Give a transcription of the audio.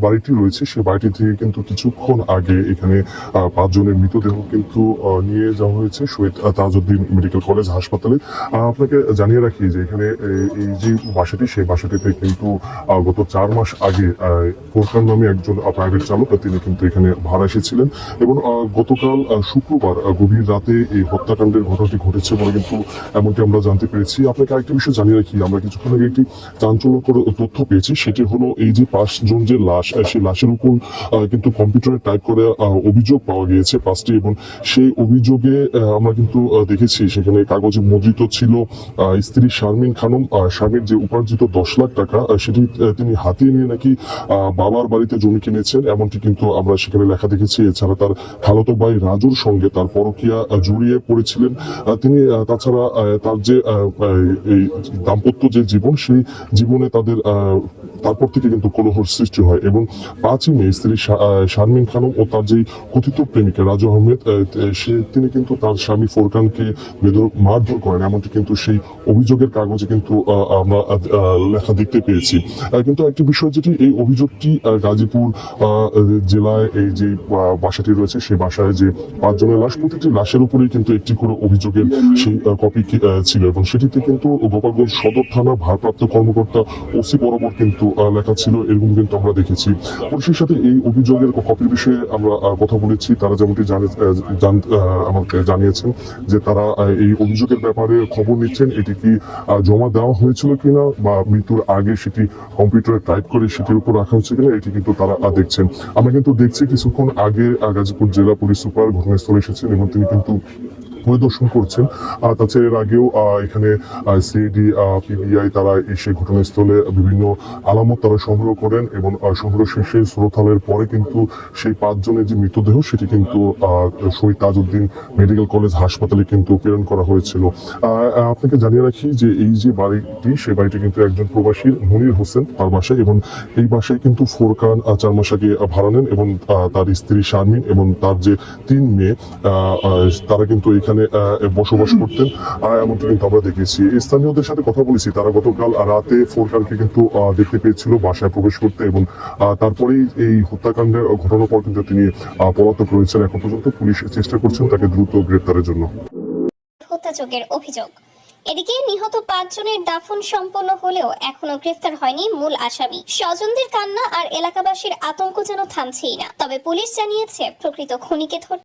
বাড়িটি রয়েছে সেই বাড়িটি থেকে কিন্তু কিছুক্ষণ আগে এখানে 5 জনের মৃতদেহ কিন্তু নিয়ে যাওয়া হয়েছে শহীদ তাজউদ্দিন মেডিকেল কলেজ হাসপাতালে। আপনাকে জানিয়ে রাখি যে এখানে এই যে বাসাটি সেই বাসাটিতে কিন্তু গত 4 মাস আগে ফোরকান নামে একজন প্রাইভেট চালক তিনি কিন্তু এখানে ভাড়া এসেছিলেন এবং গতকাল শুক্রবার গভীর রাতে এই হত্যাকাণ্ডের ঘটনাটি ঘটেছে বলে কিন্তু এমনটি আমরা জানতে পেরেছি। আপনাকে আরেকটা বিষয় জানিয়ে রাখি, আমরা কিছুক্ষণ আগে একটি চাঞ্চল্যকর তথ্য পেয়েছি, সেটি হলো এই যে 5 জন যে লাশ সেই লাশের উপর কিন্তু কম্পিউটারে টাইপ করে অভিযোগ পাওয়া গিয়েছে 5টি এবং সেই অভিযোগে আমরা কিন্তু দেখেছি সেখানে কাগজে মুদ্রিত ছিল স্ত্রী শারমিন খানম। স্বামীর যে উপার্জিত 10 লাখ টাকা সেটি তিনি হাতিয়ে নিয়ে নাকি বাবার বাড়িতে জমি কিনেছেন এমনটি কিন্তু আমরা সেখানে লেখা দেখেছি। এছাড়া তার খালাতো ভাই রাজুর সঙ্গে তার পরকীয়া জড়িয়ে পড়েছিলেন তিনি। তাছাড়া তার যে এই দাম্পত্য যে জীবন সেই জীবনে তারপর থেকে কিন্তু কলহর সৃষ্টি হয় এবং 5ই মে স্ত্রী শারমিন খানম ও তার যে কথিত প্রেমিকা রাজু আহমেদ তিনি কিন্তু তার স্বামী ফোরকানকে মারধর করেন এমনটি কিন্তু সেই অভিযোগের কাগজে কিন্তু আমরা লেখা দেখতে পেয়েছি। কিন্তু একটি বিষয় যেটি এই অভিযোগটি গাজীপুর জেলায় এই যে বাসাটি রয়েছে সেই বাসায় যে 5 জনের লাশ, প্রতিটি লাশের উপরেই কিন্তু একটি করে অভিযোগের সেই কপি ছিল এবং সেটিতে কিন্তু গোপালগঞ্জ সদর থানা ভারপ্রাপ্ত কর্মকর্তা ওসি বরাবর কিন্তু লেখা ছিল, এরকম কিন্তু আমরা দেখেছি। পুলিশের সাথে এই অভিযোগের কপির বিষয়ে আমরা কথা বলেছি, তারা যেমনটি আমাকে জানিয়েছেন যে তারা এই অভিযোগের ব্যাপারে খবর নিচ্ছেন এটি কি জমা দেওয়া হয়েছিল কিনা বা মৃত্যুর আগে সেটি কম্পিউটারে টাইপ করে সেটির উপর রাখা হচ্ছে কিনা এটি কিন্তু তারা দেখছেন। আমরা কিন্তু দেখছি কিছুক্ষণ আগে গাজীপুর জেলা পুলিশ সুপার ঘটনাস্থলে এসেছেন এবং তিনি কিন্তু পরিদর্শন করছেন। তাছাড়া এর আগেও এখানে সিআইডি পিবিআই তারা এসে ঘটনাস্থলে বিভিন্ন আলামত তারা সংগ্রহ করেন এবং সংগ্রহ শেষে স্রোতালের পরে কিন্তু সেই 5 জনের যে মৃতদেহ সেটি কিন্তু শহীদ তাজউদ্দিন মেডিকেল কলেজ হাসপাতালে কিন্তু প্রেরণ করা হয়েছিল। আপনাকে জানিয়ে রাখি যে এই যে বাড়িটি সেই বাড়িটি কিন্তু একজন প্রবাসী মনির হোসেন তার বাসায় এবং এই বাসায় কিন্তু ফোরকান 4 মাস আগে ভাড়া নেন এবং তার স্ত্রী শারমিন এবং তার যে 3 মেয়ে তারা কিন্তু এখানে বসবাস করতেন এমনটি কিন্তু আমরা দেখেছি। স্থানীয়দের সাথে কথা বলেছি, তারা গতকাল রাতে ফোরকানকে কিন্তু দেখতে পেয়েছিল বাসায় প্রবেশ করতে এবং তারপরেই এই হত্যাকাণ্ডের ঘটনার পর কিন্তু তিনি পলাতক রয়েছেন। এখন পর্যন্ত পুলিশ চেষ্টা করছেন তাকে দ্রুত গ্রেপ্তারের জন্য। হত্যাযজ্ঞের অভিযোগ। এদিকে নিহত 5 জনের দাফন সম্পন্ন হলেও এখনো গ্রেফতার হয়নি মূল আসামি। স্বজনদের কান্না আর এলাকাবাসীর আতঙ্ক যেন থামছেই না। তবে পুলিশ জানিয়েছে প্রকৃত খুনিকে ধরতে